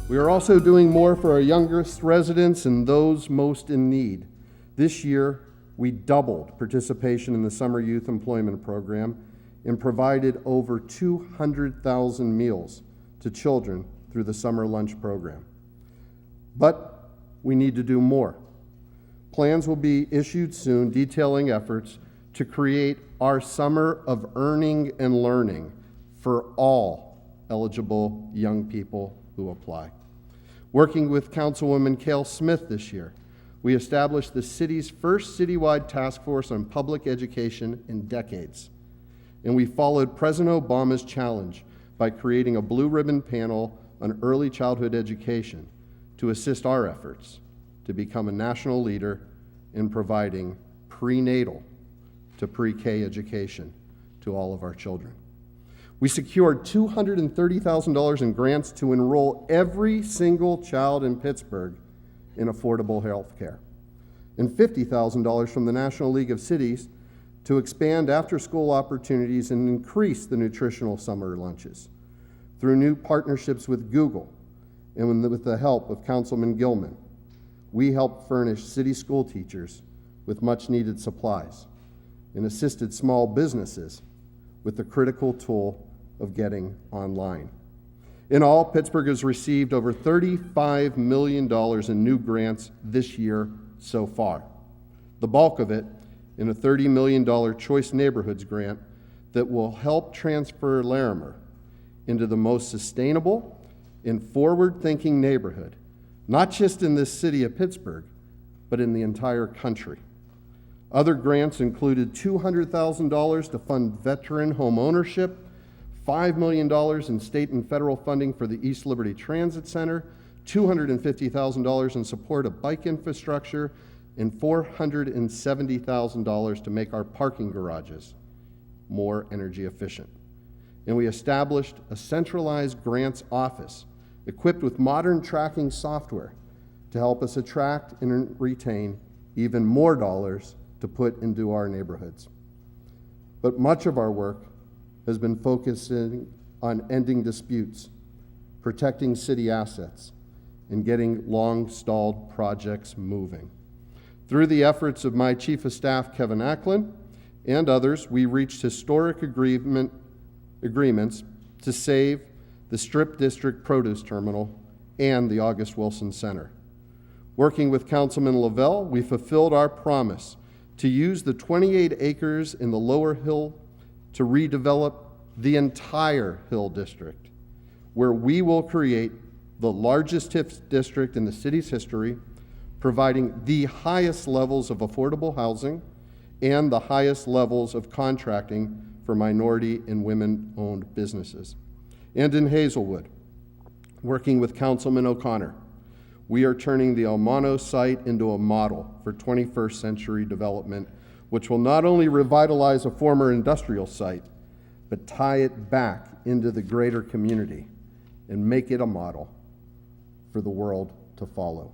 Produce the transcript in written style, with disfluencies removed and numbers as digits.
We are also doing more for our youngest residents and those most in need. This year, we doubled participation in the Summer Youth Employment Program and provided over 200,000 meals to children through the Summer Lunch Program. But we need to do more. Plans will be issued soon detailing efforts to create our Summer of Earning and Learning for all eligible young people who apply. Working with Councilwoman Cale Smith this year, we established the city's first citywide task force on public education in decades. And we followed President Obama's challenge by creating a blue ribbon panel on early childhood education to assist our efforts to become a national leader in providing prenatal to pre-K education to all of our children. We secured $230,000 in grants to enroll every single child in Pittsburgh in affordable health care, and $50,000 from the National League of Cities to expand after-school opportunities and increase the nutritional summer lunches. Through new partnerships with Google and with the help of Councilman Gilman, we helped furnish city school teachers with much-needed supplies and assisted small businesses with the critical tool of getting online. In all, Pittsburgh has received over $35 million in new grants this year so far, the bulk of it in a $30 million Choice Neighborhoods grant that will help transfer Larimer into the most sustainable and forward-thinking neighborhood, not just in this city of Pittsburgh, but in the entire country. Other grants included $200,000 to fund veteran home ownership, $5 million in state and federal funding for the East Liberty Transit Center, $250,000 in support of bike infrastructure, and $470,000 to make our parking garages more energy efficient. And we established a centralized grants office equipped with modern tracking software to help us attract and retain even more dollars to put into our neighborhoods. But much of our work has been focusing on ending disputes, protecting city assets, and getting long-stalled projects moving. Through the efforts of my Chief of Staff, Kevin Acklin, and others, we reached historic agreements to save the Strip District Produce Terminal and the August Wilson Center. Working with Councilman Lavelle, we fulfilled our promise to use the 28 acres in the Lower Hill to redevelop the entire Hill District, where we will create the largest TIF district in the city's history, providing the highest levels of affordable housing and the highest levels of contracting for minority and women-owned businesses. And in Hazelwood, working with Councilman O'Connor, we are turning the Almano site into a model for 21st century development, which will not only revitalize a former industrial site, but tie it back into the greater community and make it a model for the world to follow.